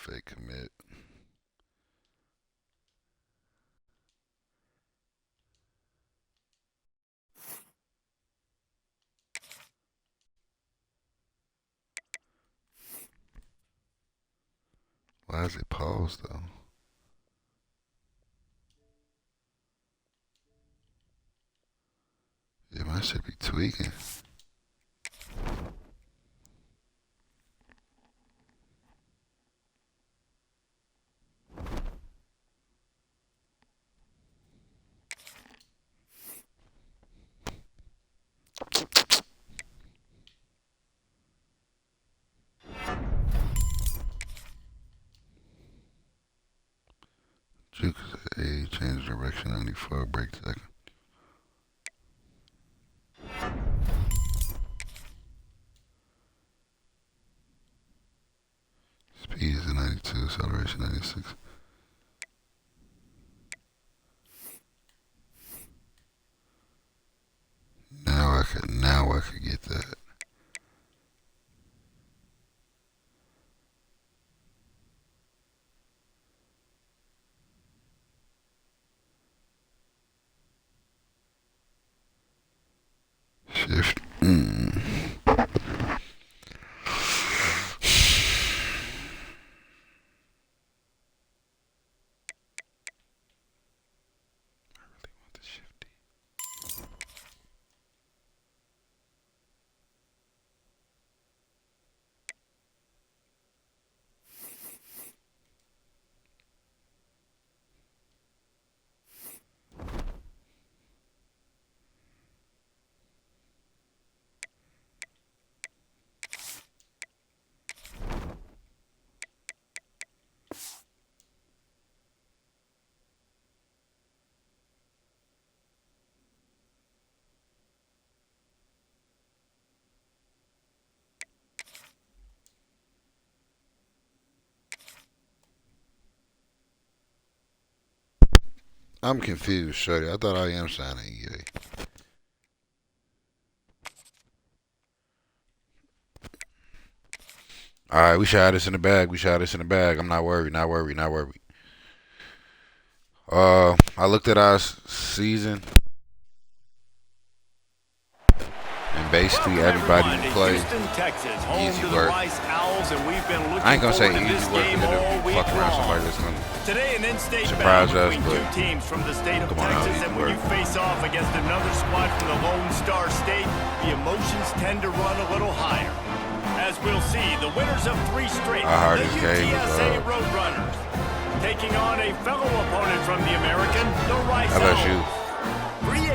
fake commit. Why is it paused though? Yeah, my shit be tweaking. Juke A, change direction 94, break second. Speed is 92, acceleration 96. Now I could get that. Shift. I'm confused, Shorty. I thought I am signing EA. All right, we shot this in the bag. I'm not worried. I looked at our season, and basically everybody we play, easy work. I ain't gonna say easy work because it'll fuck around somebody that's gonna surprise us, but come on out, easy when work. you face off against another squad from the Lone Star State, the emotions tend to run a little higher. As we'll see, the winners of 3 straight, the UTSA Roadrunners, taking on a fellow opponent from the American, the Rice How about you?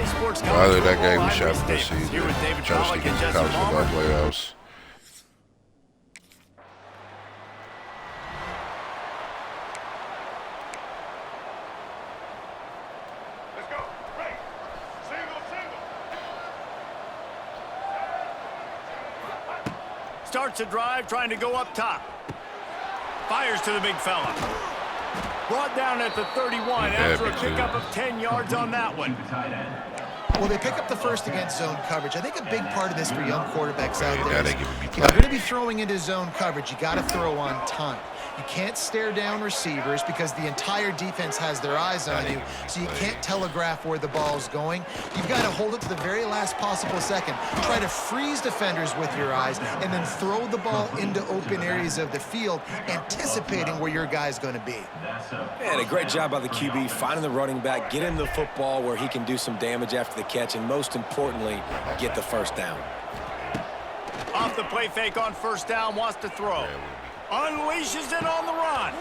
Sports Well, other than that game, we shot Football, this season. here with David Trying to Pollack sneak and into Jesse college football Palmer. playoffs. Let's go. Right. Single. Starts a drive, trying to go up top. Fires to the big fella. Brought down at the 31 after a pickup of 10 yards on that one. Well, they pick up the first against zone coverage. I think a big part of this for young quarterbacks out there is, they give me if you're going to be throwing into zone coverage, you got to throw on time. You can't stare down receivers because the entire defense has their eyes on you, so you can't telegraph where the ball's going. You've got to hold it to the very last possible second. Try to freeze defenders with your eyes and then throw the ball into open areas of the field, anticipating where your guy's going to be. Man, a great job by the QB, finding the running back, getting the football where he can do some damage after the catch, and most importantly, get the first down. Off the play fake on first down, wants to throw. Unleashes it on the run.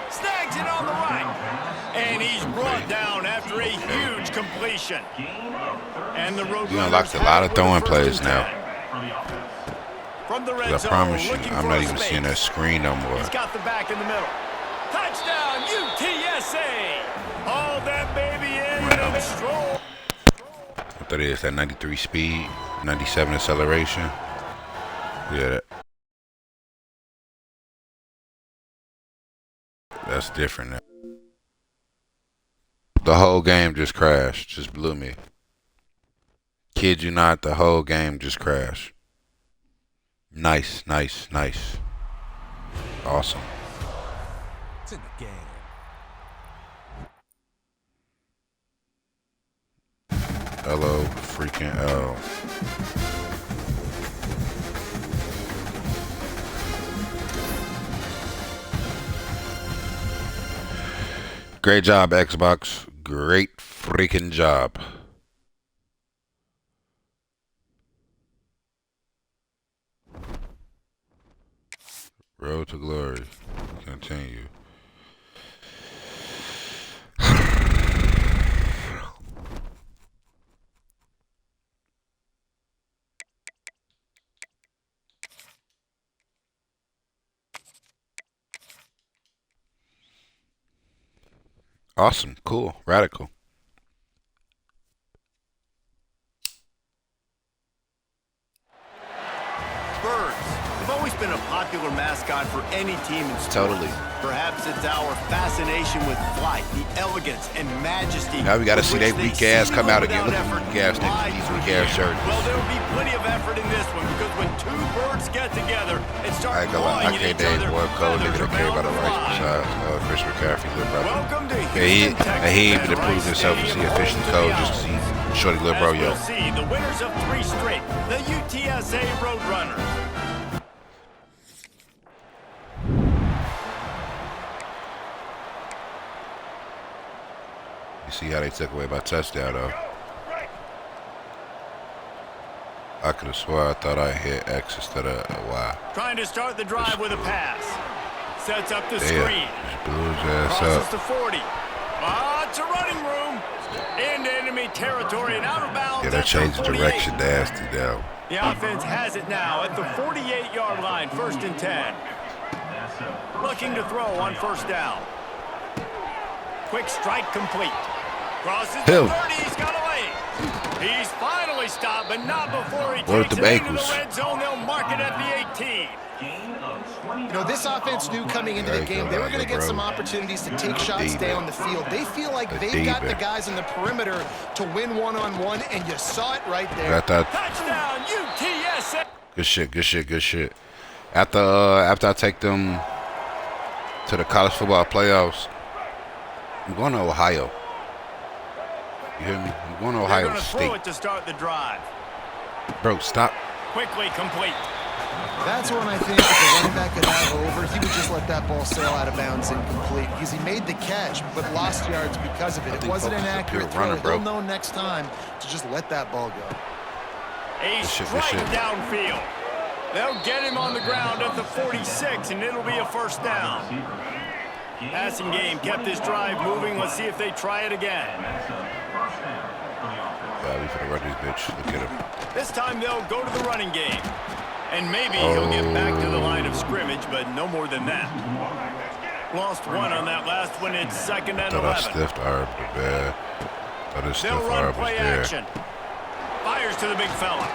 Snags it on the right. And he's brought down after a huge completion. And the Roadrunners You unlocked a lot of throwing plays now. From the red I zone, promise you, looking I'm for not a even space. seeing that screen no more. He's got the back in the middle. Touchdown, UTSA. Haul that baby in and stroll. What that is, that 93 speed, 97 acceleration. Yeah, that's different now. The whole game just crashed. Just blew me. Kid you not, the whole game just crashed. Nice. Awesome. It's in the game. Hello, freaking L. Great job, Xbox. Great freaking job. Road to glory. Continue. Awesome. Cool. Radical. Birds. They've always been a popular mascot for any team in sports. Totally. Perhaps it's our fascination with flight, the elegance and majesty. Now we got to see that weak ass come out again. Look at the weak ass niggas, these weak ass shirts. Well, there will be plenty of effort in this one because when two birds get together and start clawing at each other, one cold nigga that came out of life besides Chris McCaffrey, little brother. Welcome to He ain't even improved himself to see official code just to see shorty little bro, yo. We'll see the winners of 3 straight, the UTSA Roadrunners. You see how they took away my touchdown, though. I could have swore I thought I hit X instead of Y. Trying to start the drive with a pass. Sets up the screen. Just blew his ass Crosses up. to 40. It's a running room. Into enemy territory and out of bounds. Yeah, that changed direction nasty now. The offense has it now at the 48-yard line, 1st and 10. Looking to throw on 1st down. Quick strike complete. Crosses the 30. He's got away. He's finally stopped, but not before he takes it into the red zone. They'll mark it at the 18. You know, this offense knew coming into the game they were going to get some opportunities to take shots down the field. They feel like they've got the guys in the perimeter to win one-on-one, and you saw it right there. Touchdown, UTSA. Good shit, good shit, good shit. After I take them to the college football playoffs, I'm going to Ohio. You hear me? I'm going to Ohio State. Throw it to start the drive. Bro, stop. Quickly complete. That's when I think if the running back could have over, he would just let that ball sail out of bounds incomplete because he made the catch but lost yards because of it. It wasn't an accurate throw. He'll know next time to just let that ball go. A strike downfield. They'll get him on the ground at the 46, and it'll be a 1st down. Passing game kept this drive moving. Let's see if they try it again. Yeah, we finna run this bitch. Look at him. This time they'll go to the running game. And maybe he'll get back to the line of scrimmage, but no more than that. Lost one on that last one. It's 2nd and 11. I stiffed arm, man. They'll run play action. Fires to the big fella.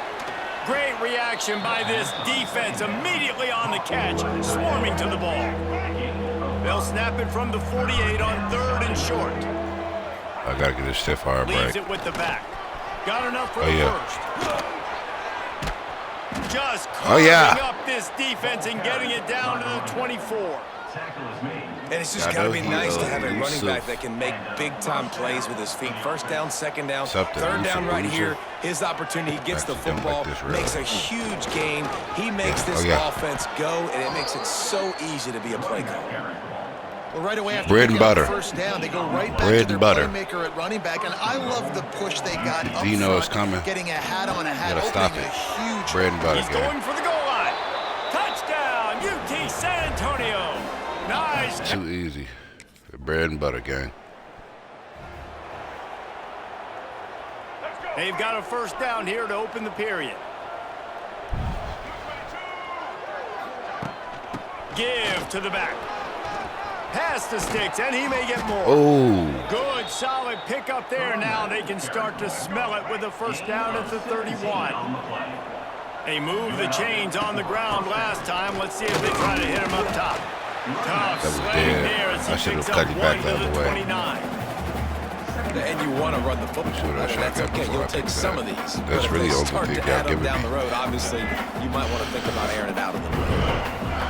Great reaction by this defense. Immediately on the catch, swarming to the ball. They'll snap it from the 48 on 3rd and short. I gotta get this stiff arm right. Leaves it with the back. Got enough for the 1st. Just carving up this defense and getting it down to the 24. And it's just got to be nice to have a running back that can make big-time plays with his feet. 1st down, 2nd down, 3rd down right here. His opportunity, he gets the football, makes a huge gain. He makes this offense go, and it makes it so easy to be a play caller. Well, right away after bread and butter. 1st down, they go right back to their playmaker at running back, and I love the push they got up front, coming. Getting a hat on a hat, stop opening it. a huge. Bread and butter. He's going for the goal line. Touchdown, UT San Antonio. Nice. Too easy. Bread and butter gang. They've got a 1st down here to open the period. Give to the back. Pass the sticks, and he may get more. Oh. Good, solid pickup there. Now they can start to smell it with a 1st down at the 31. They moved the chains on the ground last time. Let's see if they try to hit him up top. Tough slaying there as he picks up 1 to the 29. And you want to run the football. That's okay. You'll take some of these. That's really start to add them down the road. Obviously, you might want to think about airing it out a little bit.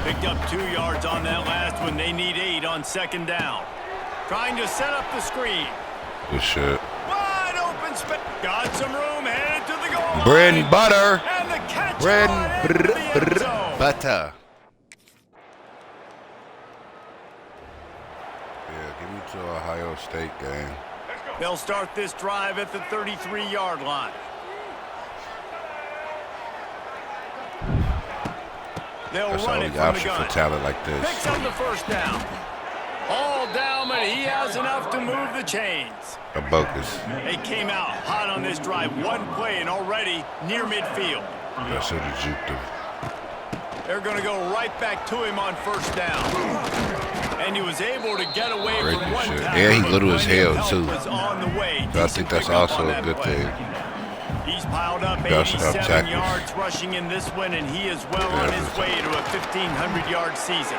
Picked up 2 yards on that last one. They need 8 on second down. Trying to set up the screen. Good shit. Wide open space. Got some room. Headed to the goal. Bread and butter. And the catch. Bread and butter. Yeah, give me to Ohio State game. They'll start this drive at the 33-yard line. They'll That's run all it the from option the gun. for talent like this. Picks up the first down. All down, but he has enough to move the chains. A bogus. They came out hot on this drive. One play and already near midfield. I should have juked him. They're going to go right back to him on first down. And he was able to get away Great from one shit. tackle. Yeah, he little as hell, Help too. was on the way. So I think that's also a good thing. He's piled up He also helped 87 tackles. yards rushing in this one, and he is well on his way to a 1,500-yard season.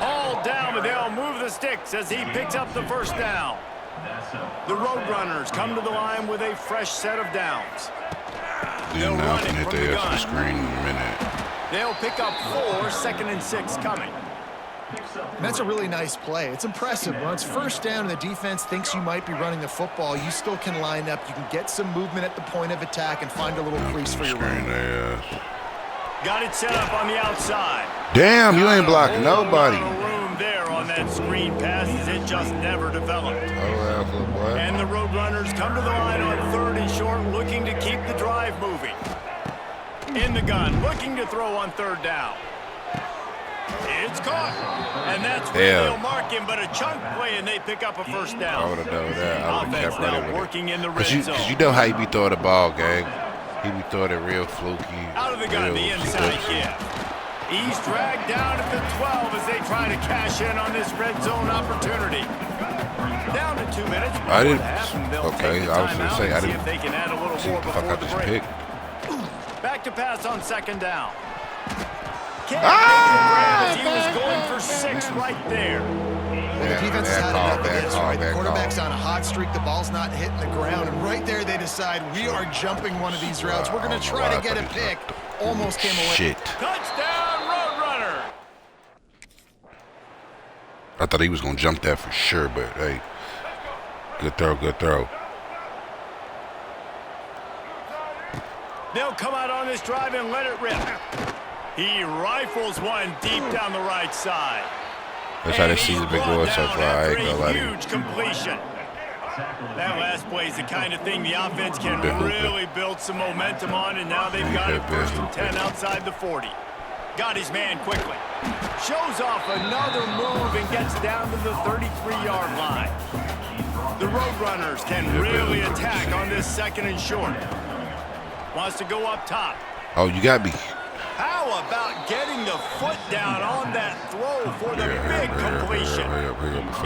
All down, but they'll move the sticks as he picks up the first down. The Roadrunners come to the line with a fresh set of downs. Then now I can hit the edge of the screen in a minute. They'll pick up 4, 2nd and 6 coming. And that's a really nice play. It's impressive. When it's first down and the defense thinks you might be running the football, you still can line up. You can get some movement at the point of attack and find a little crease for your run. Got it set up on the outside. Damn, you ain't blocking nobody. Room there on that screen pass as it just never developed. And the Roadrunners come to the line on 3rd and short, looking to keep the drive moving. In the gun, looking to throw on 3rd down. It's caught. And that's where they'll mark him, but a chunk play, and they pick up a first down. I would have done that. I would have kept running with working it. in the red zone. Because you know how he be throwing the ball, gang. He be throwing it real fluky. Out of the gun, the inside kick. He's dragged down at the 12 as they try to cash in on this red zone opportunity. Down to 2 minutes. I didn't. Okay, I was going to say, I didn't see if I got this pick. Back to pass on 2nd down. He was going for 6 right there. Well, the defense has had enough of this, right? The quarterback's on a hot streak. The ball's not hitting the ground. And right there, they decide, we are jumping one of these routes. We're going to try to get a pick. Almost came away. Shit. Touchdown, Roadrunner. I thought he was going to jump that for sure, but hey. Good throw, good throw. They'll come out on this drive and let it rip. He rifles one deep down the right side. That's how this season's been going so far. I ain't gonna lie to you. Huge completion. That last play is the kind of thing the offense can really build some momentum on, and now they've got it 1st and 10 outside the 40. Got his man quickly. Shows off another move and gets down to the 33-yard line. The Roadrunners can really attack on this 2nd and short. Wants to go up top. Oh, you got me. How about getting the foot down on that throw for the big completion?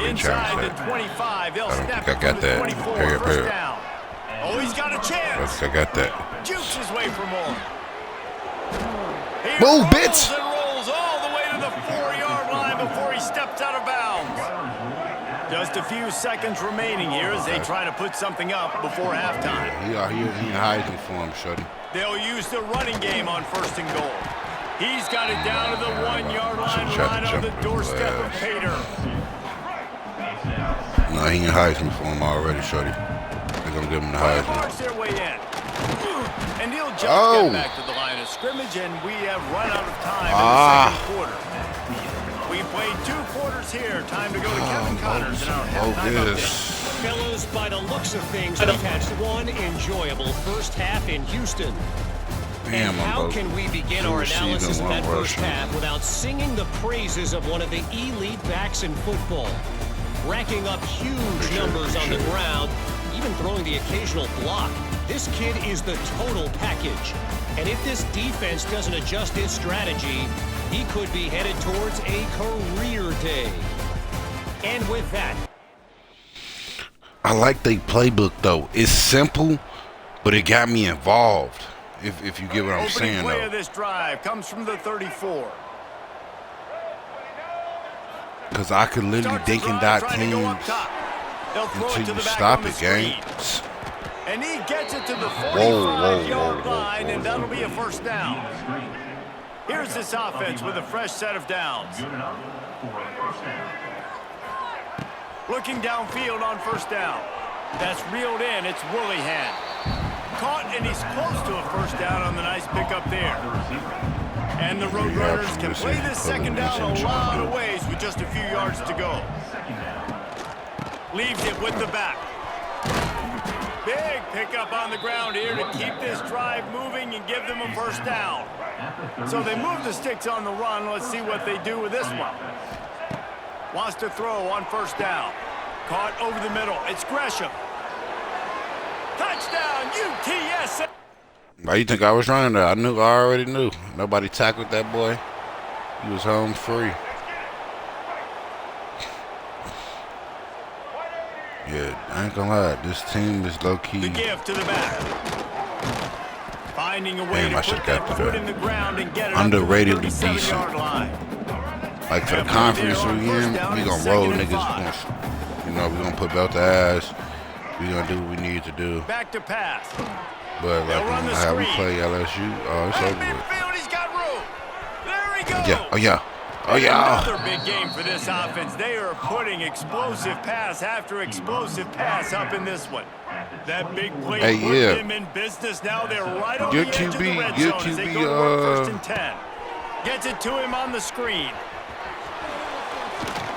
Inside the 25, they'll snap it from the 24, first down. Oh, he's got a chance. I got that. Jukes his way for more. Move, bitch. And rolls all the way to the 4-yard line before he steps out of bounds. Just a few seconds remaining here as they try to put something up before halftime. Yeah, he hiding for him, shorty. They'll use the running game on 1st and goal. He's got it down to the 1-yard line right on the doorstep of Pater. No, he ain't hiding for him already, shorty. They're going to give him the Heisman. Marks their way in. And he'll just get back to the line of scrimmage, and we have run out of time in the 2nd quarter. We played 2 quarters here. Time to go to Kevin Connors in our halftime update. Fellas, by the looks of things, we've had one enjoyable first half in Houston. And how can we begin our analysis of that first half without singing the praises of one of the elite backs in football? Racking up huge numbers on the ground, even throwing the occasional block. This kid is the total package. And if this defense doesn't adjust its strategy, he could be headed towards a career day. And with that, I like the playbook, though. It's simple, but it got me involved, if you get what I'm saying, Opening play though. of this drive comes from the 34. Because I could literally dink and dot teams until you stop it, gang. And he gets it to the 45-yard line, and that'll be a first down. Here's this offense with a fresh set of downs. Looking downfield on first down. That's reeled in. It's Woolihan. Caught, and he's close to a first down on the nice pickup there. And the Roadrunners can play this second down a lot of ways with just a few yards to go. Leaves it with the back. Big pickup on the ground here to keep this drive moving and give them a first down. So they move the sticks on the run. Let's see what they do with this one. Wants to throw on first down. Caught over the middle. It's Gresham. Touchdown, UTSA. Why you think I was running there? I already knew. Nobody tackled that boy. He was home free. Yeah, I ain't gonna lie. This team is low-key. The give to the back. Finding a way to put that foot in the ground and get it underratedly up to the 37-yard line. Like for the conference we in, we gonna roll niggas. You know, we gonna put belt to ass. We gonna do what we need to do. Back to pass. But like how we play LSU, oh, it's over with. He's got room. There he goes. Yeah, oh yeah. Oh yeah. Another big game for this offense. They are putting explosive pass after explosive pass up in this one. That big play put them in business. Now they're right on the edge of the red zone as they go to work first and 10. Gets it to him on the screen.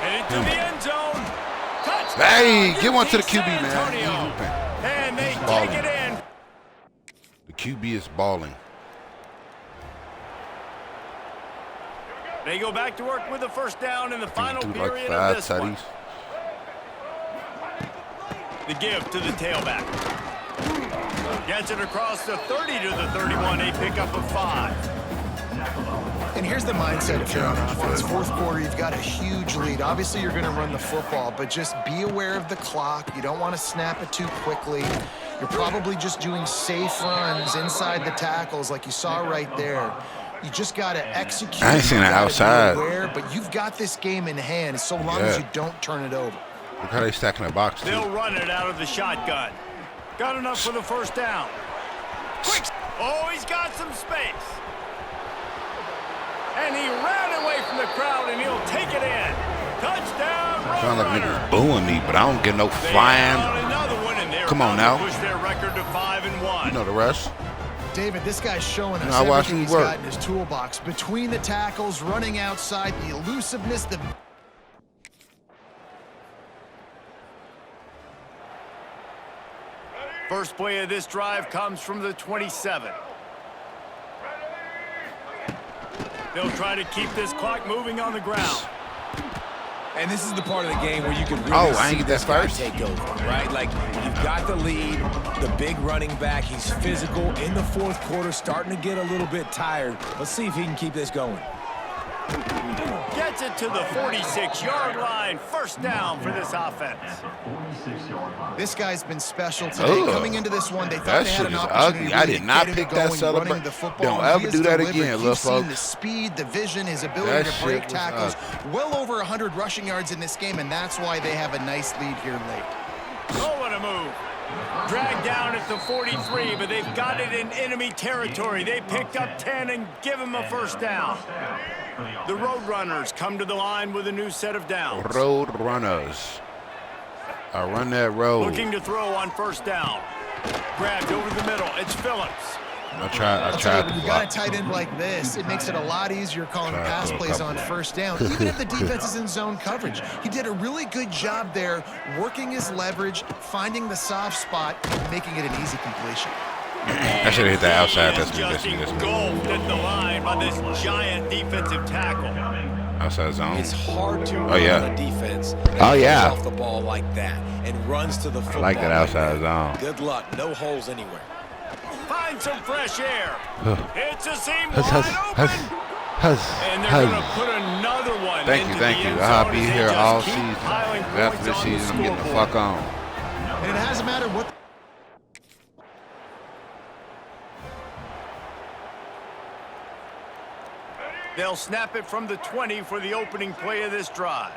And into the end zone. Touchdown. Hey, get one to the QB, man. And they take it in. The QB is balling. They go back to work with the first down in the final period like of this one. The give to the tailback. Gets it across the 30 to the 31. A pickup of 5. And here's the mindset if you're on offense. Fourth quarter, you've got a huge lead. Obviously, you're going to run the football, but just be aware of the clock. You don't want to snap it too quickly. You're probably just doing safe runs inside the tackles like you saw right there. You just got to execute. I ain't seen it outside. But you've got this game in hand so long as you don't turn it over. Look how they stacking the box. They'll run it out of the shotgun. Got enough for the first down. Quick. Oh, he's got some space. And he ran away from the crowd, and he'll take it in. Touchdown, Roadrunners. Sound like niggas booing me, but I don't get no flying. Come on now. Push their record to 5-1. You know the rest. David, this guy's showing us everything he's got in his toolbox. Between the tackles, running outside, the elusiveness, the... First play of this drive comes from the 27. They'll try to keep this clock moving on the ground. And this is the part of the game where you can really see this guy take over, right? Like, you've got the lead, the big running back. He's physical in the fourth quarter, starting to get a little bit tired. Let's see if he can keep this going. Gets it to the 46-yard line. First down for this offense. This guy's been special today. Coming into this one, they thought they had an opportunity. I did not pick that celebration. Don't ever do that again, little folks. The speed, the vision, his ability to break tackles. Well over 100 rushing yards in this game, and that's why they have a nice lead here late. Oh, what a move. Dragged down at the 43, but they've got it in enemy territory. They picked up 10 and give him a first down. The Roadrunners come to the line with a new set of downs. Roadrunners. I run that road. Looking to throw on first down. Grabbed over the middle. It's Phillips. I tried when you got a tight end like this, it makes it a lot easier calling pass plays on first down, even if the defense is in zone coverage. He did a really good job there, working his leverage, finding the soft spot, and making it an easy completion. I should have hit the outside. That's me. Engulfed at the line by this giant defensive tackle. Outside zone. It's hard to run a defense that off the ball like that and runs to the football. I like that outside zone. Good luck. No holes anywhere. Find some fresh air. It's a seam wide open. And they're going to put another one. Thank you. I'll be here all season. After this season, I'm getting the fuck on. And it doesn't matter what. They'll snap it from the 20 for the opening play of this drive.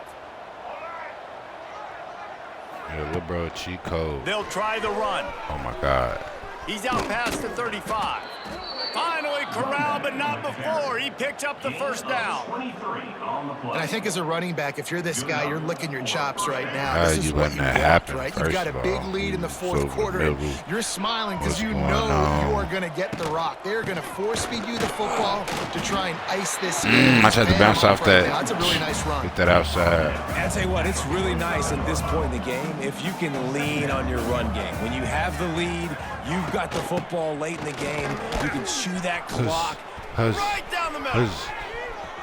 Yeah, little bro, cheat code. They'll try the run. Oh my God. He's out past the 35. Finally corralled, but not before. He picked up the first down. And I think as a running back, if you're this guy, you're licking your chops right now. This is what you want, right? You've got a big lead in the fourth quarter. You're smiling because you know you are going to get the rock. They're going to force-feed you the football to try and ice this game. I tried to bounce off that. That's a really nice run. Get that outside. I'll tell you what, it's really nice at this point in the game if you can lean on your run game. When you have the lead, you've got the football late in the game, you can chew that clock right down the middle.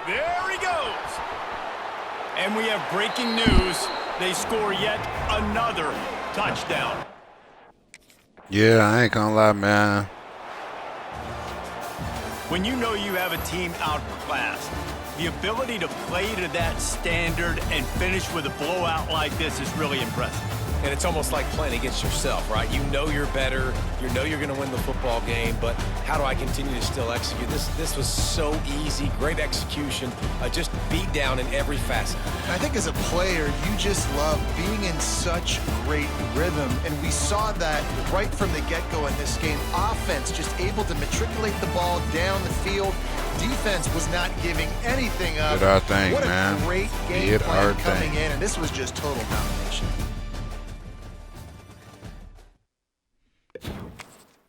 There he goes. And we have breaking news. They score yet another touchdown. Yeah, I ain't gonna lie, man. When you know you have a team outclassed, the ability to play to that standard and finish with a blowout like this is really impressive. And it's almost like playing against yourself, right? You know you're better. You know you're going to win the football game, but how do I continue to still execute? This was so easy, great execution, just beat down in every facet. I think as a player, you just love being in such great rhythm, and we saw that right from the get-go in this game. Offense just able to matriculate the ball down the field. Defense was not giving anything up. Did our thing, what man. A great game plan coming in, and this was just total domination.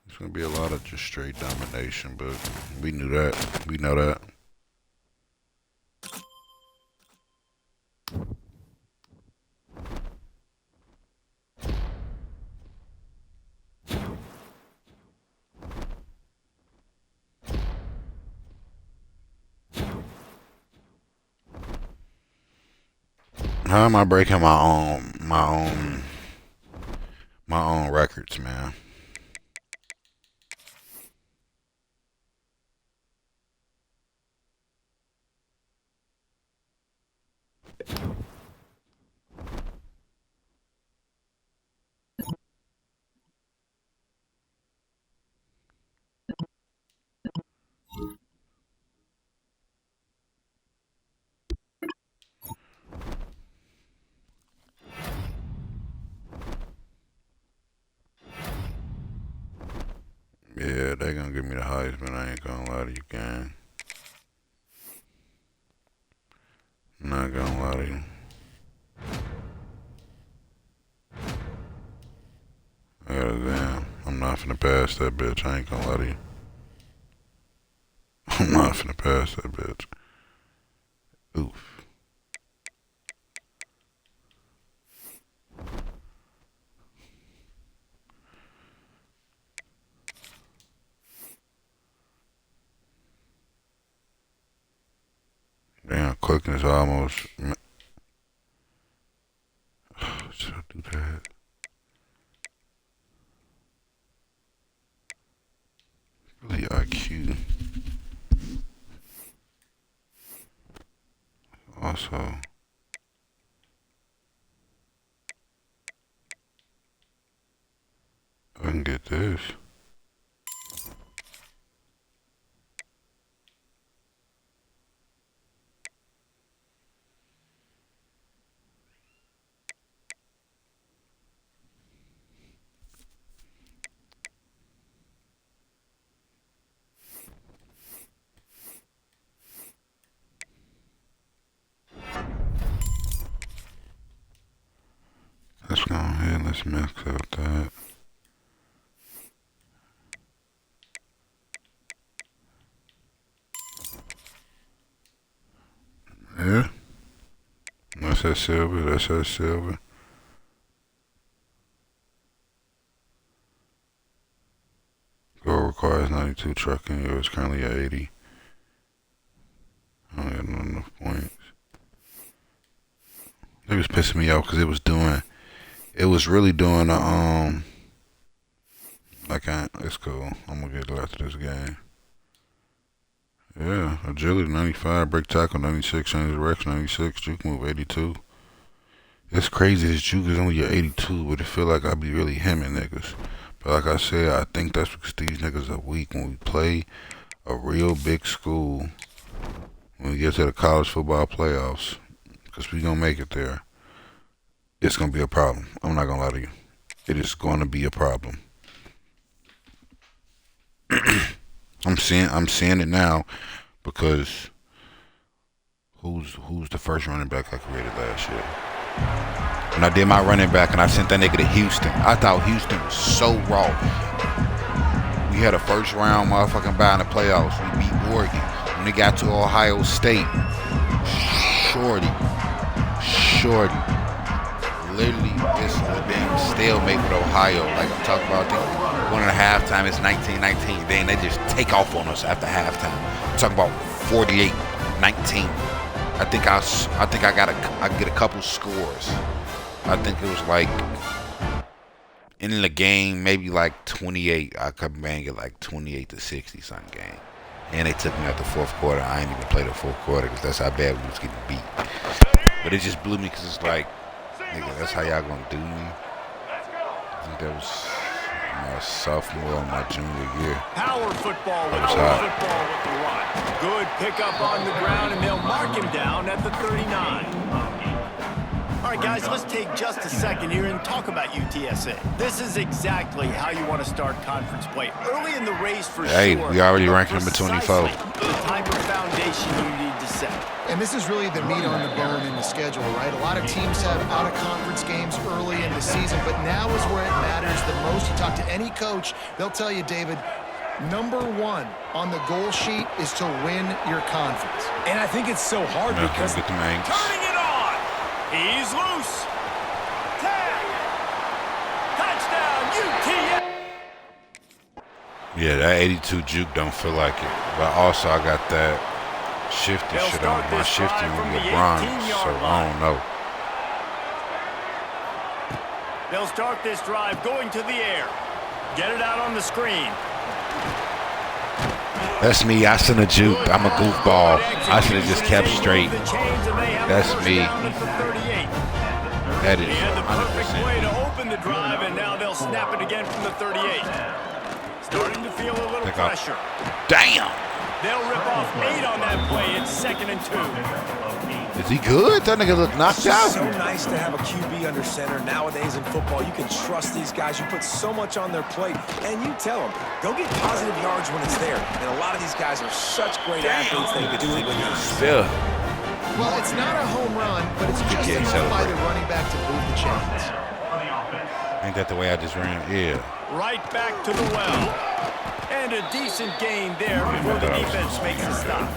It's gonna be a lot of just straight domination, but we knew that. We know that. How am I breaking my own records, man? Yeah, they gonna give me the Heisman. I ain't gonna lie to you, gang. I'm not gonna lie to you. I got a damn. I'm not finna pass that bitch. I ain't gonna lie to you. I'm not finna pass that bitch. Oof. Damn, clicking is almost. Should I do that? Really IQ. Also, I can get this. Let's go ahead and let's max out that. Yeah. That's that silver. That's that silver. Goal requires 92 trucking. It was currently at 80. I don't got enough points. It was pissing me off because it was really doing it's cool. I'm gonna get after this game. Yeah, agility 95, break tackle 96, change direction 96, juke move 82. It's crazy that juke is only at 82, but it feel like I be really hemming niggas. But like I said, I think that's because these niggas are weak when we play a real big school. When we get to the college football playoffs, because we gonna make it there, it's gonna be a problem. I'm not gonna lie to you. It is gonna be a problem. I'm seeing it now because who's the first running back I created last year? When I did my running back and I sent that nigga to Houston, I thought Houston was so raw. We had a first round motherfucking bye in the playoffs. We beat Oregon. When they got to Ohio State, Shorty, literally just a damn stalemate with Ohio. Like I'm talking about, one at halftime, it's 19-19. Then they just take off on us after halftime. I'm talking about 48-19. I think I get a couple scores. I think it was like in the game, maybe like 28. I could bang it like 28-60 something game. And they took me out the fourth quarter. I ain't even play the fourth quarter because that's how bad we was getting beat. But it just blew me because it's like, nigga, that's how y'all gonna do me? I think that was my sophomore or my junior year. Power football with the run. Good pickup on the ground, and they'll mark him down at the 39. All right, guys, let's take just a second here and talk about UTSA. This is exactly how you want to start conference play. Early in the race for sure. Hey, we already ranked number 24. The type of foundation you need to set. And this is really the meat on the bone in the schedule, right? A lot of teams have out-of-conference games early in the season, but now is where it matters the most. You talk to any coach, they'll tell you, David, number one on the goal sheet is to win your conference. And I think it's so hard because turning it on. He's loose. Tag. Touchdown, UTSA. Yeah, that 82 juke don't feel like it. But also I got that shifty shit on my shifty with LeBron, so I don't know. They'll start this drive going to the air. Get it out on the screen. That's me. I shouldn't have juked. I'm a goofball. I should have just kept straight. That's me. That is 100%. The perfect way to open the drive, and now they'll snap it again from the 38. Starting to feel a little pressure. Damn. They'll rip off 8 on that play. It's 2nd and 2. Is he good? That nigga look knocked out. It's so nice to have a QB under center. Nowadays in football, you can trust these guys. You put so much on their plate, and you tell them, go get positive yards when it's there. And a lot of these guys are such great athletes, they can do it when they're still. Well, it's not a home run, but it's just enough by the running back to move the chains. Ain't that the way I just ran? Yeah. Right back to the well. And a decent gain there before the defense makes a stop.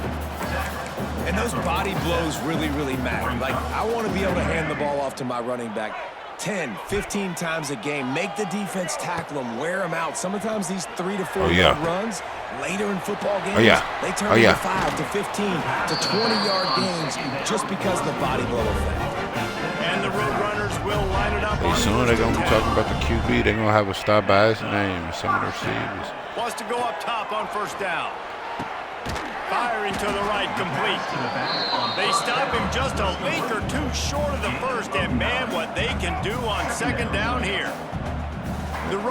And those body blows really, really matter. Like, I want to be able to hand the ball off to my running back 10, 15 times a game. Make the defense tackle them, wear them out. Sometimes these 3 to 4 yard runs later in football games, they turn into 5 to 15 to 20-yard gains just because of the body blow effect. And the Roadrunners will line it up. Hey, soon they're going to be talking about the QB. They're going to have a stop by his name and some of their receivers. Wants to go up top on first down. Firing to the right, complete. They stop him just a link or two short of the first, and man, what they can do on 2nd down here.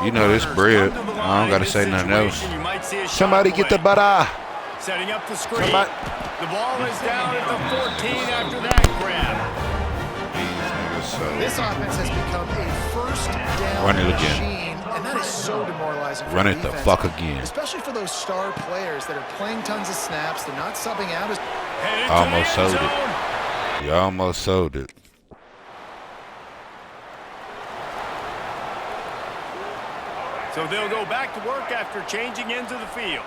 You know this bread. I don't got to say nothing else. Somebody get the butter. Setting up the screen. The ball is down at the 14 after that grab. This offense has become a first down machine, and that is so demoralizing for Run the it the defense, fuck again. especially for those star players that are playing tons of snaps. They're not subbing out. Almost sold it. You almost sold it. So they'll go back to work after changing into the field.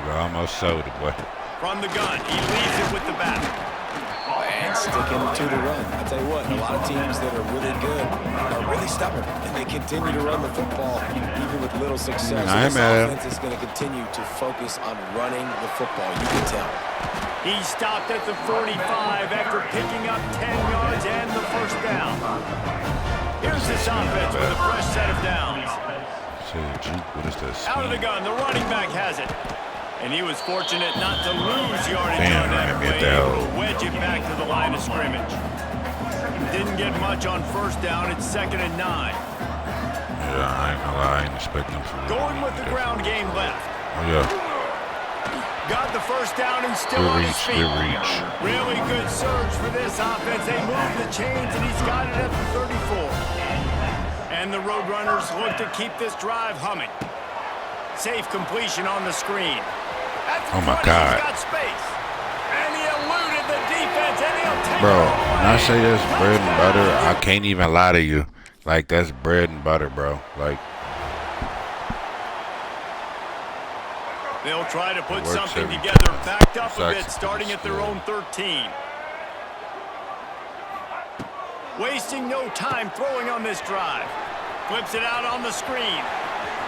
You almost sold it, boy. From the gun, he leaves it with the back. And sticking to the run. I tell you what, a lot of teams that are really good are really stubborn, and they continue to run the football even with little success. This offense is going to continue to focus on running the football. You can tell. He stopped at the 45 after picking up 10 yards and the first down. Here's this offense with a fresh set of downs. What is this? Out of the gun, the running back has it. And he was fortunate not to lose yardage on that play. Able to wedge it back to the line of scrimmage. Didn't get much on first down. It's 2nd and 9. Yeah, I ain't gonna lie. I ain't expecting to. Going with the ground game left. Oh, yeah. Got the first down and still on his feet. Really good surge for this offense. They move the chains, and he's got it at the 34. And the Roadrunners look to keep this drive humming. Safe completion on the screen. Oh my God. Got space. And he eluded the defense, and he'll take bro, when I say that's bread and butter, I can't even lie to you. Like, that's bread and butter, bro. Like, they'll try to put something together, backed up a bit, starting at their own 13. Wasting no time throwing on this drive. Flips it out on the screen.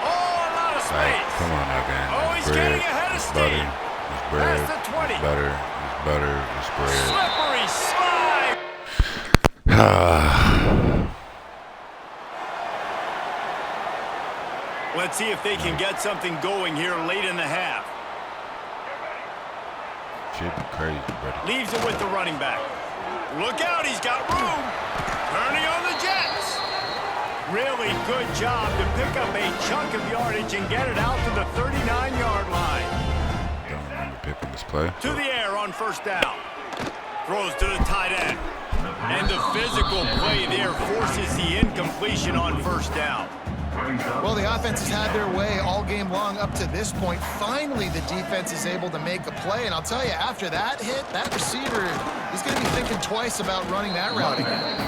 Oh, a lot of space. Like, come on now, man. Oh, he's bread, getting ahead of steam. It's bread, Past the 20. it's butter, it's butter, it's bread. Slippery slide. Let's see if they can get something going here late in the half. Should be crazy, buddy. Leaves it with the running back. Look out, he's got room. Turning on the Jets. Really good job to pick up a chunk of yardage and get it out to the 39-yard line. Don't remember picking this play. To the air on first down. Throws to the tight end. And the physical play there forces the incompletion on first down. Well, the offense has had their way all game long up to this point. Finally, the defense is able to make a play. And I'll tell you, after that hit, that receiver, he's going to be thinking twice about running that route again.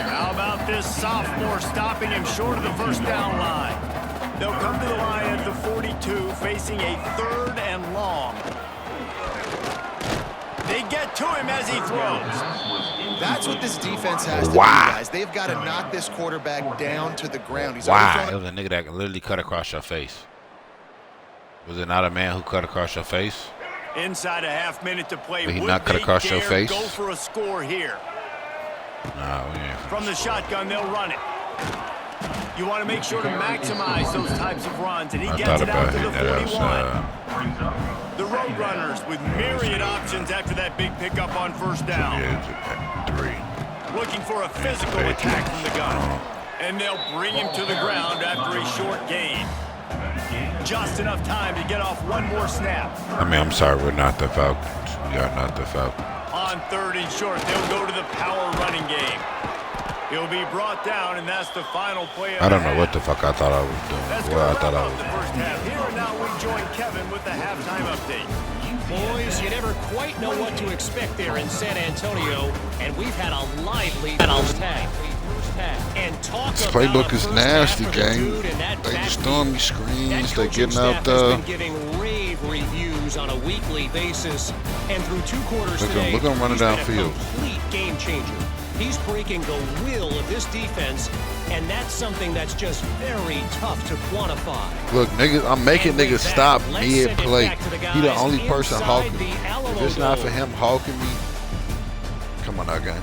How about this sophomore stopping him short of the first down line? They'll come to the line at the 42, facing a 3rd and long. They get to him as he throws. That's what this defense has to do, guys. They've got to knock this quarterback down to the ground. He's It was a nigga that literally cut across your face. Was it not a man who cut across your face? Inside a half minute to play. Did he not cut across your face? Go for a score here. Nah, we ain't. From the shotgun, they'll run it. You want to make sure to maximize those types of runs, and he gets it out to the 41. The Roadrunners with myriad options after that big pickup on first down. Looking for a physical attack from the gun. And they'll bring him to the ground after a short gain. Just enough time to get off one more snap. I mean, I'm sorry, we're not the Falcons. We are not the Falcons. On 3rd and short, they'll go to the power running game. He'll be brought down, and that's the final play of I don't know what the fuck I thought I was doing. Well, I thought I was the first half. Here and now we join Kevin with the halftime update. Boys, you never quite know what to expect there in San Antonio, and we've had a lively first half. And talk this playbook is nasty, gang. They just throwing me screens. They getting out there. Been giving rave reviews on a weekly basis, and through 2 quarters today, look at him running downfield. Complete game changer. He's breaking the will of this defense, and that's something that's just very tough to quantify. Look, niggas, I'm making niggas stop mid-play. He the only person hawking me. If it's not for him hawking me, come on now, gang.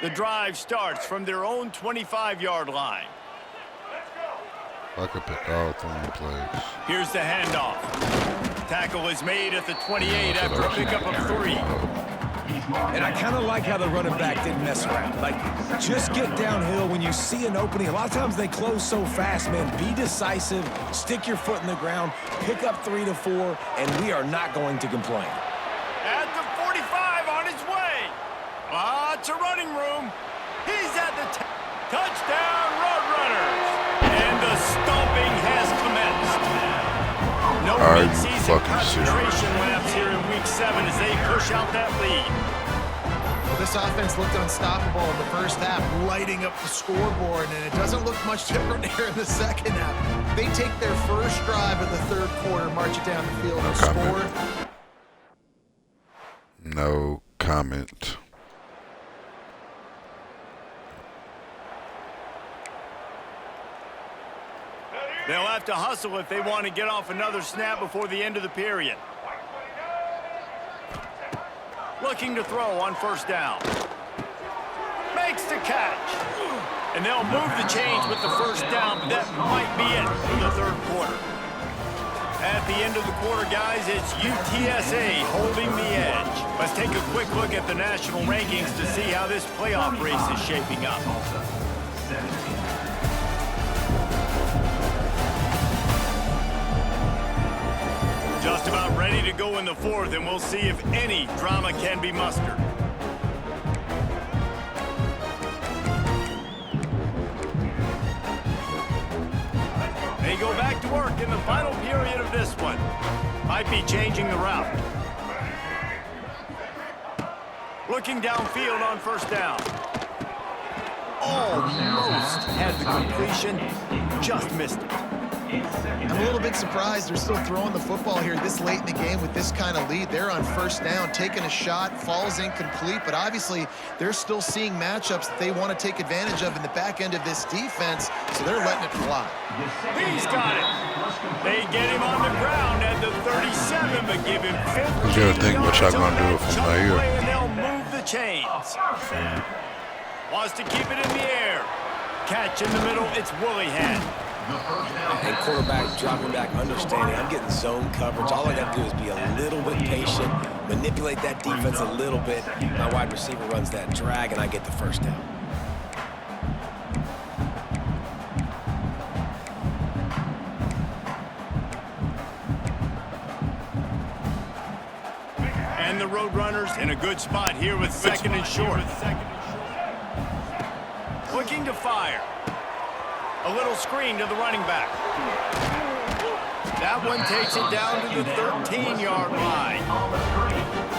The drive starts from their own 25-yard line. I could pick all 3 plays. Here's the handoff. Tackle is made at the 28 after a pickup of 3. And I kind of like how the running back didn't mess around. Like, just get downhill when you see an opening. A lot of times they close so fast, man. Be decisive, stick your foot in the ground, pick up 3 to 4, and we are not going to complain. At the 45 on his way. Lots of running room. He's at the touchdown, Roadrunners. And the stomping has commenced. No mid-season concentration laps here in Week 7 as they push out that lead. Well, this offense looked unstoppable in the first half, lighting up the scoreboard, and it doesn't look much different here in the second half. They take their first drive of the 3rd quarter, march it down the field, and score. No comment. They'll have to hustle if they want to get off another snap before the end of the period. Looking to throw on first down. Makes the catch. And they'll move the chains with the first down, but that might be it for the 3rd quarter. At the end of the quarter, guys, it's UTSA holding the edge. Let's take a quick look at the national rankings to see how this playoff race is shaping up. Just about ready to go in the 4th, and we'll see if any drama can be mustered. They go back to work in the final period of this one. Might be changing the route. Looking downfield on first down. Almost had the completion, just missed it. I'm a little bit surprised they're still throwing the football here this late in the game with this kind of lead. They're on first down, taking a shot, falls incomplete, but obviously they're still seeing matchups that they want to take advantage of in the back end of this defense, so they're letting it fly. He's got it. They get him on the ground at the 37, but give him 50. You gotta think what y'all gonna do from right here. And they'll move the chains. Wants to keep it in the air. Catch in the middle, it's Woollyhead. And quarterback dropping back, understanding I'm getting zone coverage. All I got to do is be a little bit patient, manipulate that defense a little bit. My wide receiver runs that drag, and I get the first down. And the Roadrunners in a good spot here with second and short. Looking to fire. A little screen to the running back. That one takes it down to the 13-yard line.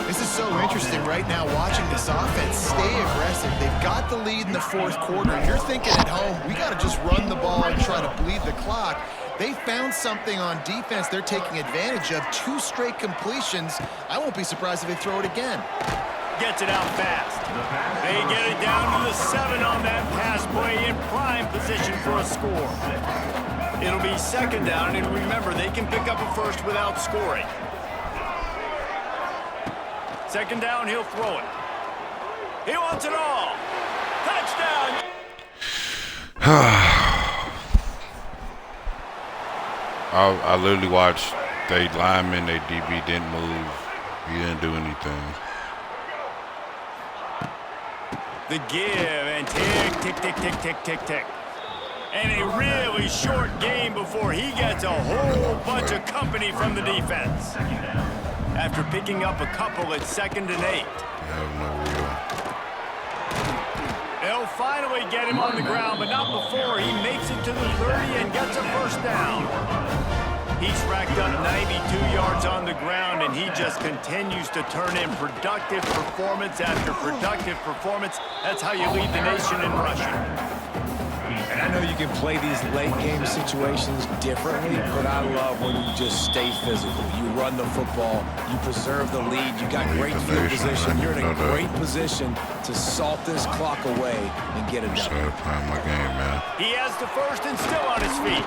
This is so interesting right now, watching this offense stay aggressive. They've got the lead in the fourth quarter. You're thinking at home, we got to just run the ball and try to bleed the clock. They found something on defense they're taking advantage of. 2 straight completions. I won't be surprised if they throw it again. Gets it out fast. They get it down to the 7 on that pass play in prime position for a score. It'll be second down, and remember, they can pick up a first without scoring. Second down, he'll throw it. He wants it all. Touchdown! I literally watched they lineman, they DB didn't move. He didn't do anything. The give and tick, tick, tick, tick, tick, tick, tick. And a really short game before he gets a whole bunch of company from the defense. After picking up a couple at 2nd and 8. They'll finally get him on the ground, but not before he makes it to the 30 and gets a first down. He's racked up 92 yards on the ground, and he just continues to turn in productive performance after productive performance. That's how you lead the nation in rushing. And I know you can play these late-game situations differently, but I love when you just stay physical. You run the football, you preserve the lead, you got great field position. You're in a great position to salt this clock away and get it done. Playing my game, man. He has the first and still on his feet.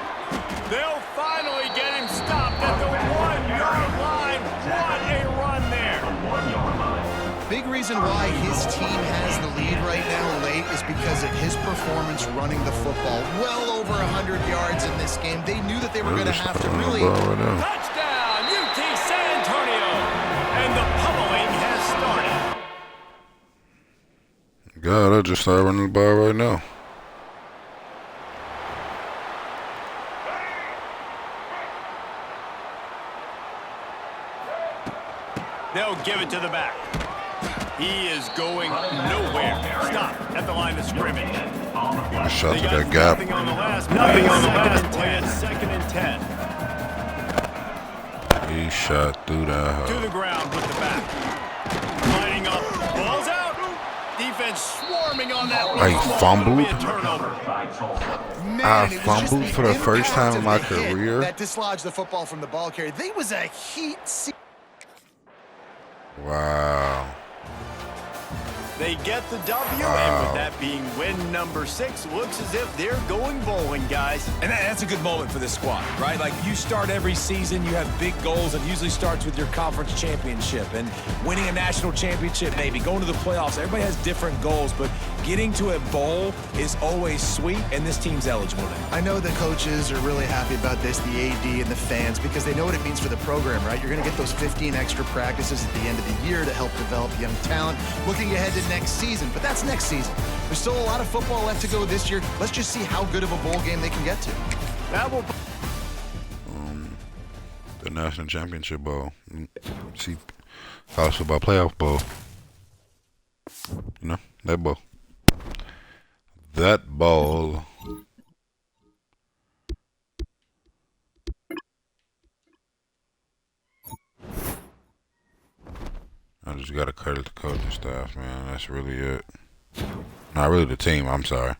They'll finally get him stopped at the 1-yard line. What a run there. Big reason why his team has the lead right now late is because of his performance running the football. Well over 100 yards in this game. They knew that they were going to have to really... Touchdown, UT San Antonio. And the pummeling has started. God, I just started running the ball right now. They'll give it to the back. He is going nowhere. Stop at the line of scrimmage. Shot to that gap. Nothing on the last play at 2nd and 10. He shot through that. To the ground with the back. Lining up. Ball's out. Defense swarming on that. I fumbled. Man, I fumbled for the first time in my career. That dislodged the football from the ball carrier. They was a heat. Wow. They get the W, and with that being win number 6, looks as if they're going bowling, guys. And that's a good moment for this squad, right? Like, you start every season, you have big goals, and usually starts with your conference championship and winning a national championship, maybe going to the playoffs. Everybody has different goals, but getting to a bowl is always sweet, and this team's eligible now. I know the coaches are really happy about this, the AD and the fans, because they know what it means for the program, right? You're going to get those 15 extra practices at the end of the year to help develop young talent. Looking ahead to next season, but that's next season. There's still a lot of football left to go this year. Let's just see how good of a bowl game they can get to. That will... The National Championship Bowl. See, college football playoff bowl. You know, that bowl. That bowl. just got to credit the coaching staff, man. That's really it. Not really the team, I'm sorry.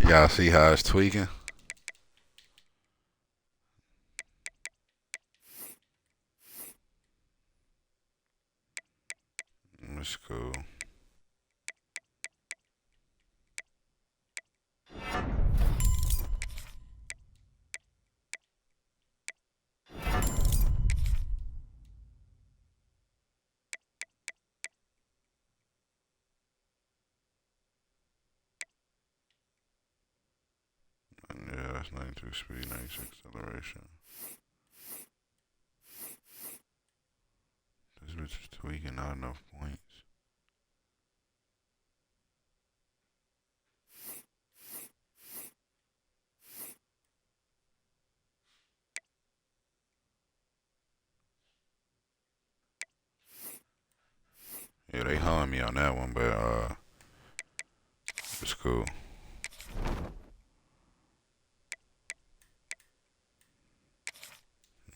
Y'all see how it's tweaking? That's cool. Yeah, that's 92 speed, 96 acceleration. This bitch is tweaking, not enough points. Yeah, they hung me on that one, but it's cool.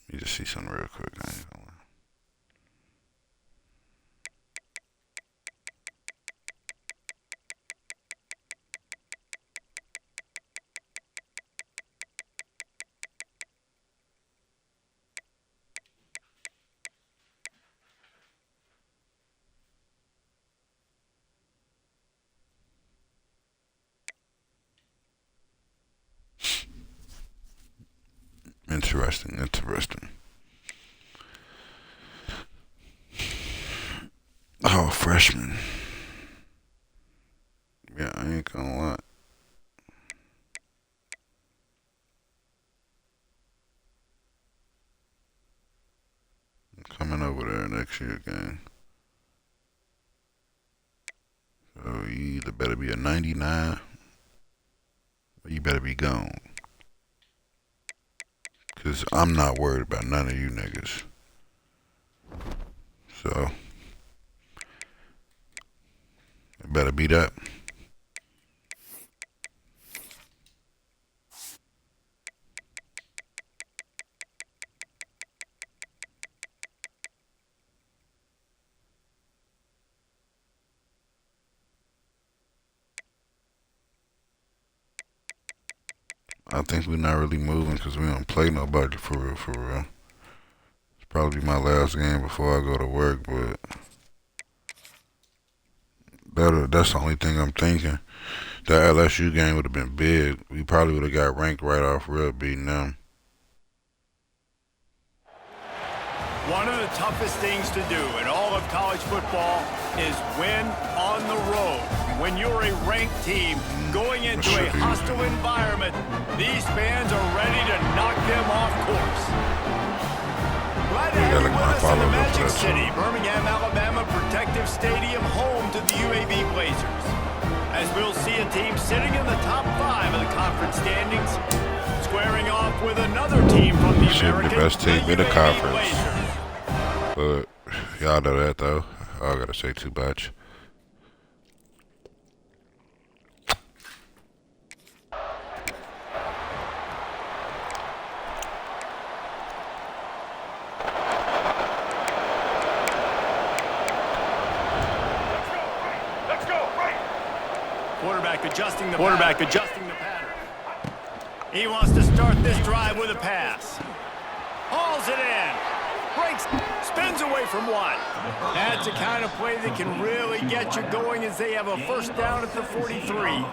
Let me just see something real quick. I ain't gonna lie. Interesting. Oh, freshman. Yeah, I ain't gonna lie. I'm coming over there next year, gang. So you either better be a 99 or you better be gone. Cause I'm not worried about none of you niggas. So it better be that. I think we're not really moving because we don't play nobody for real. It's probably my last game before I go to work, but that's the only thing I'm thinking. That LSU game would have been big. We probably would have got ranked right off rip beating them. One of the toughest things to do in all of college football is win on the road. When you're a ranked team going into a hostile environment, these fans are ready to knock them off course. Glad to have you with us in the Magic City, Birmingham, Alabama Protective Stadium, home to the UAB Blazers. As team sitting in the top 5 of the conference standings, squaring off with another team from the American, the best team in the conference. Blazers. But y'all know that though. I gotta say too much. Quarterback adjusting the pattern. He wants to start this drive with a pass. Hauls it in. Breaks, spins away from one. That's the kind of play that can really get you going as they have a first down at the 43.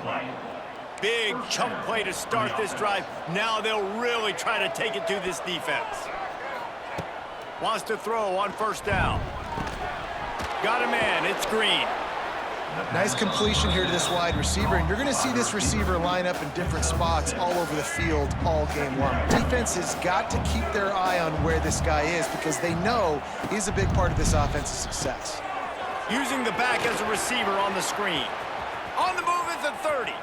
Big chunk play to start this drive. Now they'll really try to take it to this defense. Wants to throw on first down. Got a man. It's Green. Nice completion here to this wide receiver, and you're going to see this receiver line up in different spots all over the field all game long. Defense has got to keep their eye on where this guy is because they know he's a big part of this offense's success. Using the back as a receiver on the screen. On the move at the 30.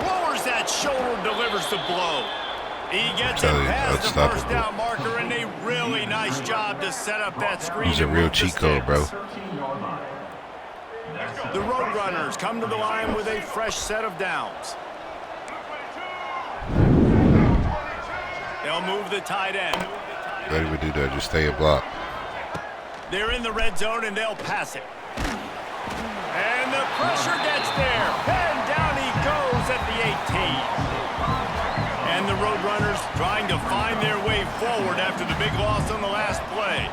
Lowers that shoulder, delivers the blow. He gets it past the first down marker, and a really nice job to set up that screen. He's a real cheat code, bro. The Roadrunners come to the line with a fresh set of downs. They'll move the tight end. Ready to do that, just stay a block. They're in the red zone and they'll pass it. And the pressure gets there. And down he goes at the 18. And the Roadrunners trying to find their way forward after the big loss on the last play.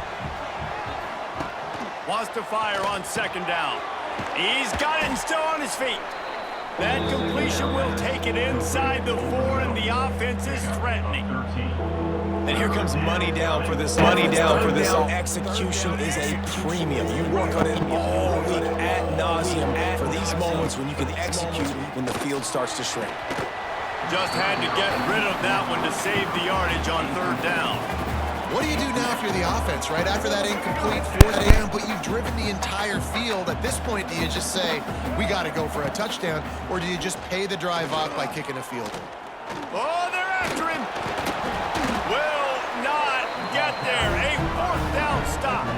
Wants to fire on second down. He's got it and still on his feet. That completion will take it inside the 4, and the offense is threatening. And here comes money down for this. Money down for this. Execution is a premium. You work on it all week ad nauseum for these moments when you can execute when the field starts to shrink. Just had to get rid of that one to save the yardage on third down. What do you do now if you're the offense, right? After that incomplete fourth down, but you've driven the entire field. At this point, do you just say, we got to go for a touchdown, or do you just pay the drive off by kicking a field goal? Oh, they're after him. Will not get there. A fourth down stop.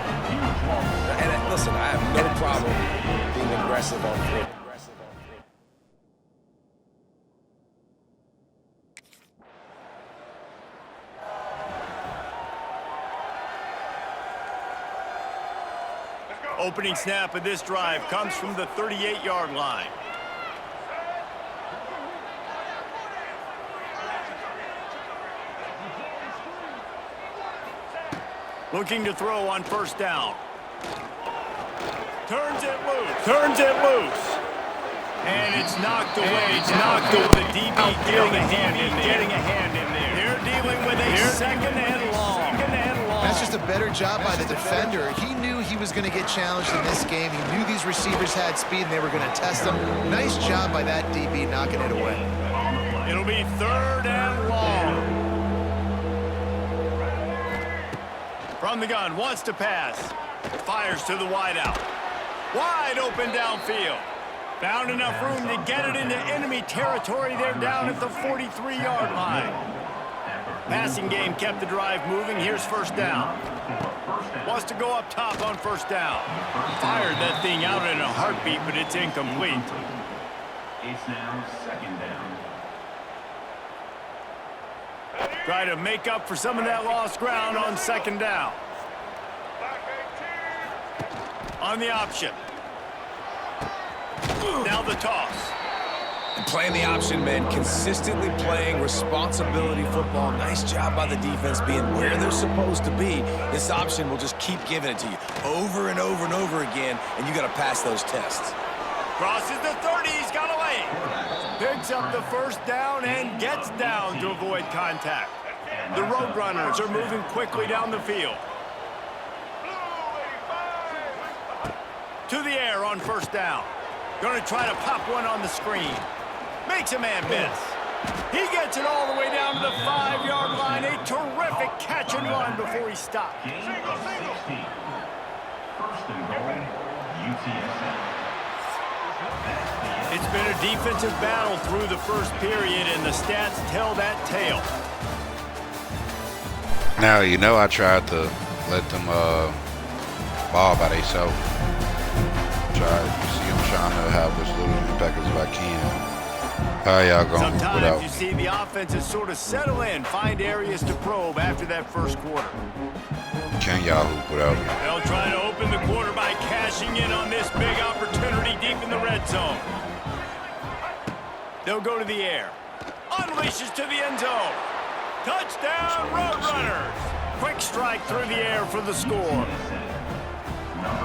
And listen, I have no problem being aggressive on foot. Opening snap of this drive comes from the 38-yard line. Looking to throw on first down. Turns it loose. And it's knocked away. It's knocked away. The DB getting a hand in there. They're dealing with a second and long. That's just a better job by the defender. He knew he was going to get challenged in this game. He knew these receivers had speed and they were going to test him. Nice job by that DB knocking it away. It'll be third and long. From the gun, wants to pass. Fires to the wideout. Wide open downfield. Found enough room to get it into enemy territory. They're down at the 43-yard line. Passing game kept the drive moving. Here's first down. Wants to go up top on first down. Fired that thing out in a heartbeat, but it's incomplete. It's now second down. Try to make up for some of that lost ground on second down. On the option. Now the toss. And playing the option, man, consistently playing responsibility football. Nice job by the defense being where they're supposed to be. This option will just keep giving it to you over and over and over again, and you got to pass those tests. Crosses the 30, he's got away. Picks up the first down and gets down to avoid contact. The Roadrunners are moving quickly down the field. To the air on first down. Going to try to pop one on the screen. Makes a man miss. He gets it all the way down to the 5-yard line. A terrific catch and run before he stopped. First and goal, UTSA. It's been a defensive battle through the first period, and the stats tell that tale. Now, you know I tried to let them ball by themselves. You see them trying to have as little impact as I can. How y'all going to put out? Sometimes you see the offenses sort of settle in, find areas to probe after that first quarter. Can y'all hoop it out? They'll try to open the quarter by cashing in on this big opportunity deep in the red zone. They'll go to the air. Unleashes to the end zone. Touchdown, Roadrunners! Quick strike through the air for the score.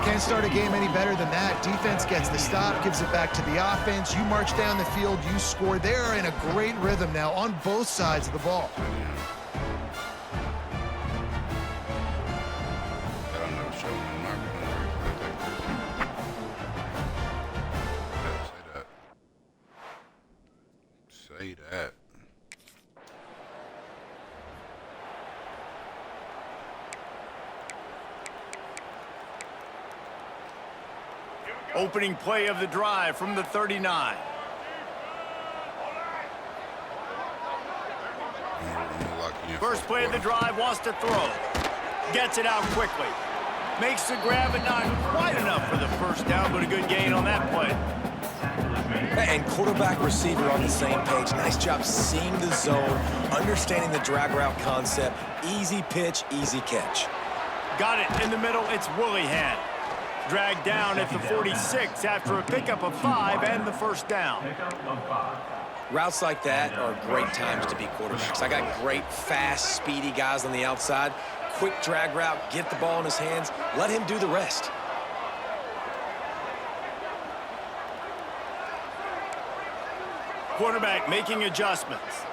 Can't start a game any better than that. Defense gets the stop, gives it back to the offense. You march down the field, you score. They're in a great rhythm now on both sides of the ball. Say that. Opening play of the drive from the 39. First play of the drive, wants to throw. Gets it out quickly. Makes the grab, but not quite enough for the first down, but a good gain on that play. And quarterback receiver on the same page. Nice job seeing the zone, understanding the drag route concept. Easy pitch, easy catch. Got it in the middle, it's Willihan. Dragged down at the 46 after a pickup of 5 and the first down. Routes like that are great times to be quarterbacks. I got great, fast, speedy guys on the outside. Quick drag route, get the ball in his hands, let him do the rest. Quarterback making adjustments.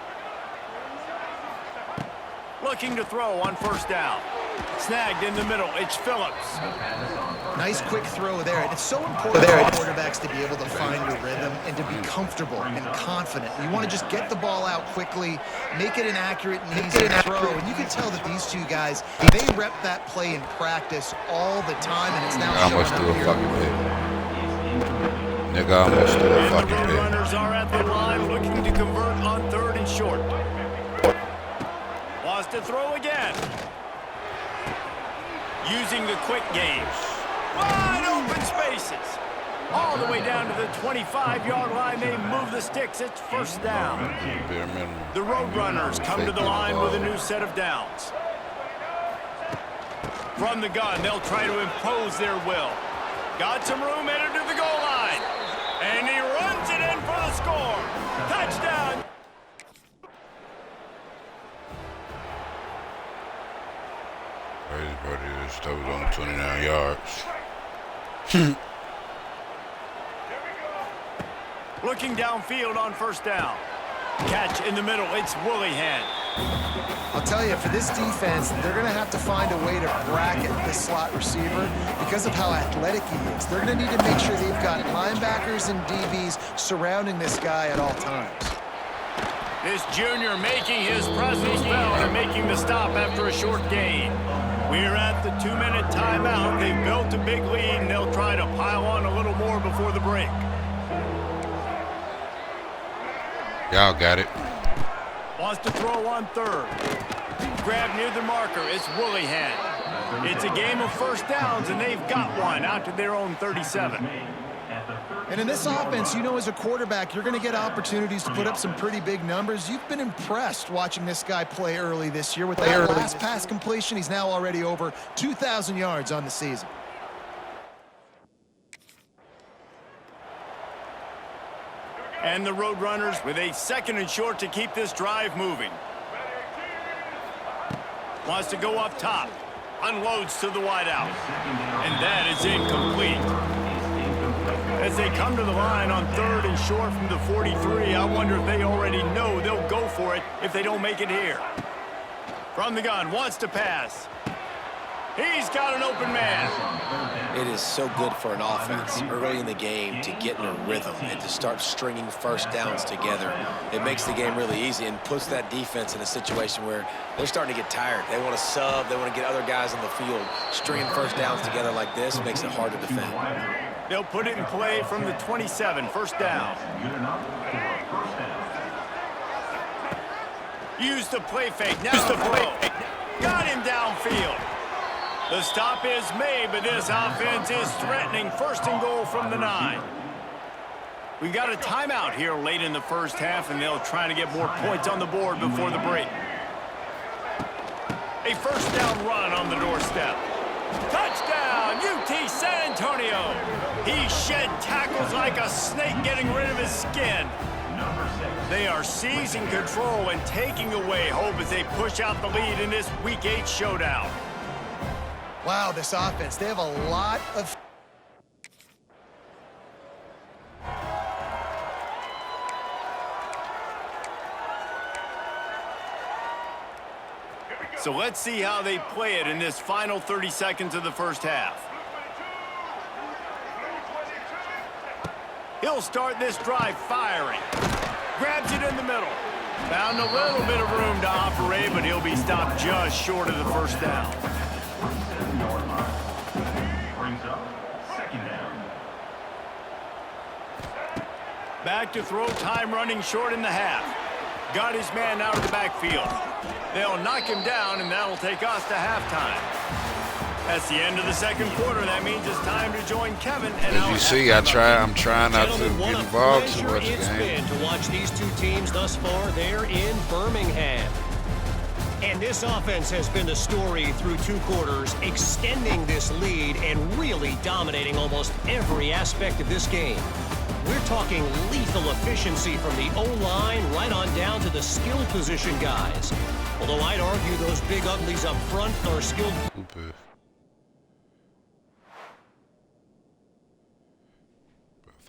Looking to throw on first down. Snagged in the middle, it's Phillips. Nice quick throw there. And it's so important for quarterbacks to be able to find a rhythm and to be comfortable and confident. You want to just get the ball out quickly, make it an accurate and easy throw. And you can tell that these two guys, they rep that play in practice all the time, and it's now showing up here. Nigga almost threw a fucking pick. Runners are at the line looking to convert on 3rd and short. Wants to throw again. Using the quick game. Wide open spaces. All the way down to the 25-yard line. They move the sticks. It's first down. The Roadrunners come to the line with a new set of downs. From the gun, they'll try to impose their will. Got some room headed to the goal line. And he runs it in for the score. Touchdown. Crazy part is that was only 29 yards. Looking downfield on first down. Catch in the middle. It's Willihan. I'll tell you, for this defense, they're going to have to find a way to bracket this slot receiver because of how athletic he is. They're going to need to make sure they've got linebackers and DBs surrounding this guy at all times. This junior making his presence felt and making the stop after a short gain. We're at the 2-minute timeout. They've built a big lead, and they'll try to pile on a little more before the break. Y'all got it. Wants to throw on 3rd. Grab near the marker. It's Willihan. It's a game of first downs, and they've got one out to their own 37. And in this offense, you know, as a quarterback, you're going to get opportunities to put up some pretty big numbers. You've been impressed watching this guy play early this year. With that last pass completion, he's now already over 2,000 yards on the season. And the Roadrunners with a 2nd and short to keep this drive moving. Wants to go up top. Unloads to the wideout. And that is incomplete. As they come to the line on 3rd and short from the 43, I wonder if they already know they'll go for it if they don't make it here. From the gun, wants to pass. He's got an open man. It is so good for an offense early in the game to get in a rhythm and to start stringing first downs together. It makes the game really easy and puts that defense in a situation where they're starting to get tired. They want to sub. They want to get other guys on the field. Stringing first downs together like this makes it hard to defend. They'll put it in play from the 27, first down. Use the play fake. Now the play. Got him downfield. The stop is made, but this offense is threatening. First and goal from the 9. We got a timeout here late in the first half, and they'll try to get more points on the board before the break. A first down run on the doorstep. Touchdown, UT San Antonio. He shed tackles like a snake, getting rid of his skin. They are seizing control and taking away hope as they push out the lead in this Week 8 showdown. Wow, this offense, they have a lot of... So let's see how they play it in this final 30 seconds of the first half. He'll start this drive firing. Grabs it in the middle. Found a little bit of room to operate, but he'll be stopped just short of the first down. Brings up second down. Back to throw, time running short in the half. Got his man out of the backfield. They'll knock him down, and that'll take us to halftime. That's the end of the second quarter. That means it's time to join Kevin. And as you see, I'm trying not to get involved too much in the game. To watch these two teams thus far, they're in Birmingham. And this offense has been the story through 2 quarters, extending this lead and really dominating almost every aspect of this game. We're talking lethal efficiency from the O-line right on down to the skill position guys. Although I'd argue those big uglies up front are skilled.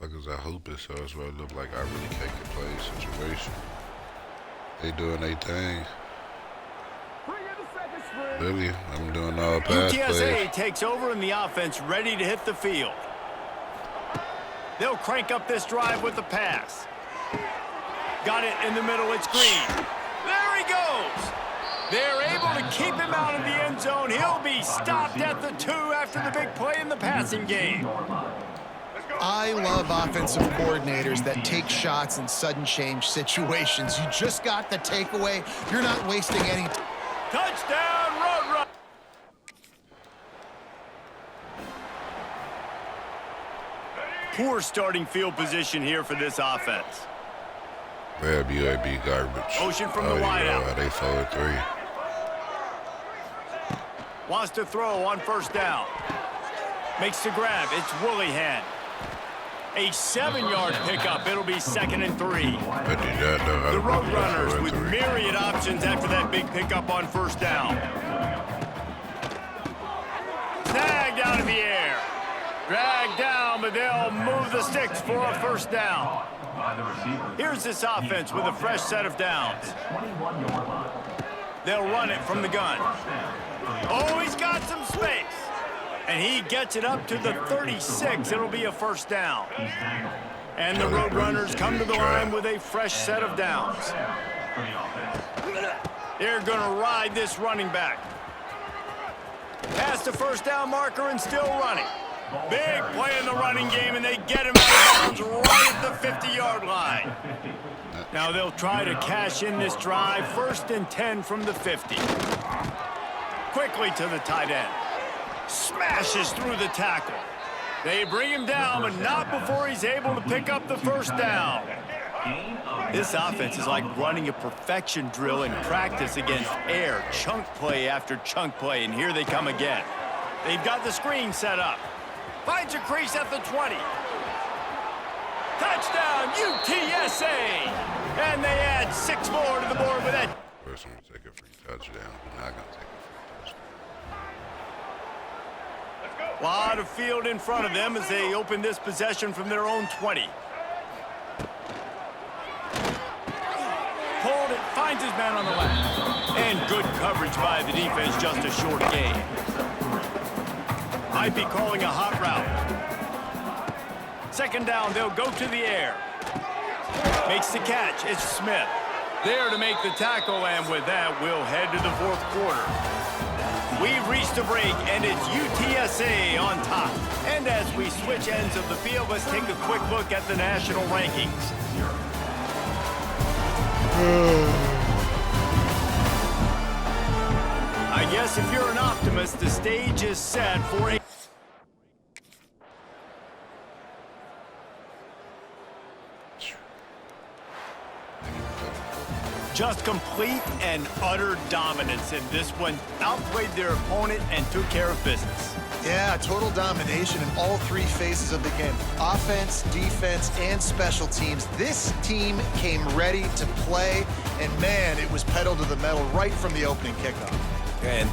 Motherfuckers, I hoop it, so it's what it look like I really can't get play situation. They doing their thing. Really, I'm doing all pass plays. UTSA takes over in the offense, ready to hit the field. They'll crank up this drive with the pass. Got it in the middle, it's Green. There he goes. They're able to keep him out of the end zone. He'll be stopped at the 2 after the big play in the passing game. I love offensive coordinators that take shots in sudden change situations. You just got the takeaway. You're not wasting any time. Touchdown, Roadrunner. Poor starting field position here for this offense. Grab UAB garbage. Motion from the wideout. They forward 3. Wants to throw on first down. Makes the grab. It's Woolihan. A 7-yard pickup. It'll be 2nd and 3. The Roadrunners with myriad options after that big pickup on first down. Snagged out of the air. Dragged down, but they'll move the sticks for a first down. Here's this offense with a fresh set of downs. They'll run it from the gun. Oh, he's got some space. And he gets it up to the 36. It'll be a first down. And the Roadrunners come to the line with a fresh set of downs. They're going to ride this running back. Past the first down marker and still running. Big play in the running game, and they get him out of bounds right at the 50-yard line. Now they'll try to cash in this drive. 1st and 10 from the 50. Quickly to the tight end. Smashes through the tackle. They bring him down, but not before he's able to pick up the first down. This offense is like running a perfection drill in practice against air. Chunk play after chunk play, and here they come again. They've got the screen set up. Finds a crease at the 20. Touchdown, UTSA! And they add 6 more to the board with that. Person will take a free touchdown. We're not going to take a free touchdown. A lot of field in front of them as they open this possession from their own 20. Pulled it, finds his man on the left. And good coverage by the defense, just a short gain. Might be calling a hot route. 2nd down, they'll go to the air. Makes the catch, it's Smith. There to make the tackle, and with that, we'll head to the 4th quarter. We've reached a break, and it's UTSA on top. And as we switch ends of the field, let's take a quick look at the national rankings. I guess if you're an optimist, the stage is set for a just complete and utter dominance in this one. Outplayed their opponent and took care of business. Yeah, total domination in all three phases of the game. Offense, defense, and special teams. This team came ready to play, and man, it was pedal to the metal right from the opening kickoff. And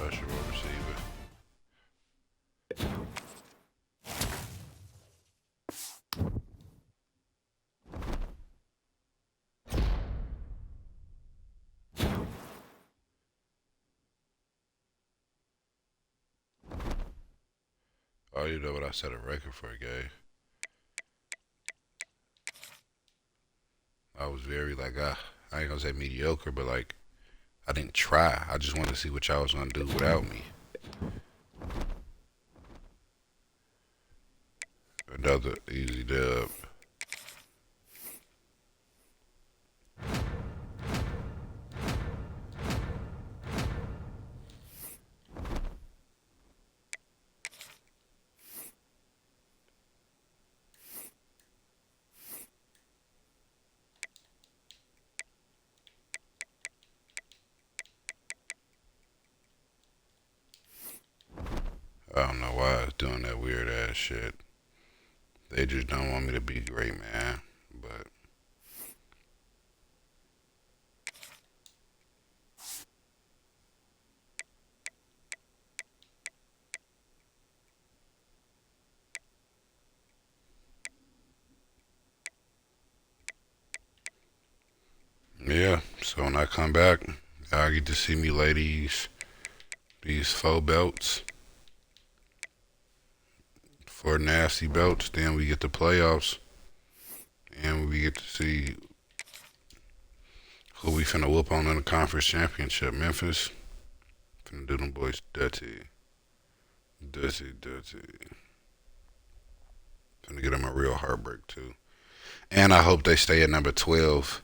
rusher or receiver. Oh, you know what? I set a record for a game. I was very like, I ain't gonna say mediocre, but like, I didn't try. I just wanted to see what y'all was gonna do without me. Another easy dub. I don't know why it's doing that weird ass shit. They just don't want me to be great, man. But yeah, so when I come back, y'all get to see me lay these 4 belts. 4 nasty belts. Then we get the playoffs. And we get to see who we finna whoop on in the conference championship. Memphis. Finna do them boys dirty. Dirty. Finna get them a real heartbreak too. And I hope they stay at number 12.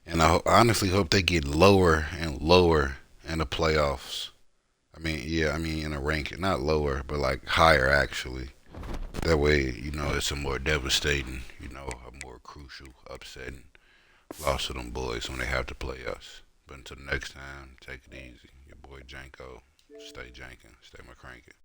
And I honestly hope they get lower and lower in the playoffs. I mean, in a ranking. Not lower, but like higher actually. That way, you know, it's a more devastating, you know, a more crucial, upsetting loss to them boys when they have to play us. But until next time, take it easy. Your boy Janko. Stay jankin'. Stay McCrankin'.